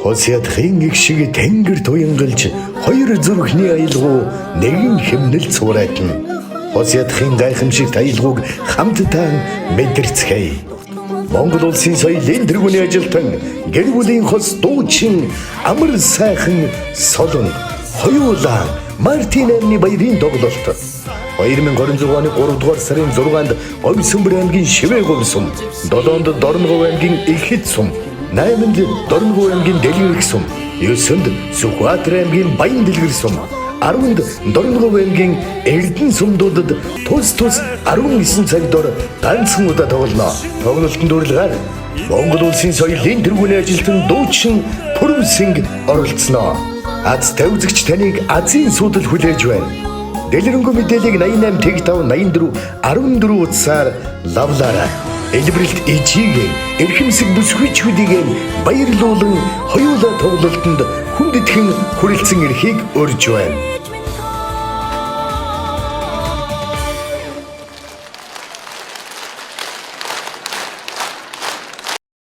Хосятхын их шиг тэнгэр туянгалж хоёр зүрхний аялгуу нэгэн хэмнэл цуурайтна. Хосятхын гайхамшигт аялгууг хамтдаа мэдэрцгээе. Монгол улсын соёлын тэргүүний ажилтан гэр бүлийн хос дуучин амар сайхан солон хоёулаа Мартин амны баярын тоглолт 2026 оны 3 дугаар сарын 6-нд Говьсөнбөр аймгийн Шивээ говьсум, 7-нд Дорногов аймгийн Ихэд сум, 8-нд Дорногов аймгийн Дэлгэр сум, 9-нд Сүхбаатар аймгийн Баян Дэлгэр сум, 10-нд Дорногов аймгийн Эрдэнэ сумдуудад тус 19 цагтор ганцхан удаа тоглоно. Тоглолтод урилгаар Монгол улсын соёлын тэргүүний ажилтан дуучин Пүрмсинг оролцсноо. Аз тавьзагч таныг Азийн судал хүлээж байна. Дэлгэрэнгүй мэдээллийг 88 55 84 14 утсаар лавлаарай. Элбэрэлт ижигээ эрхэмсэг бүсгүйчүүдийг баярлуулан хоёулаа тоглолтод хүндэтгэн хүрэлцэн ирэхийг урьж байна.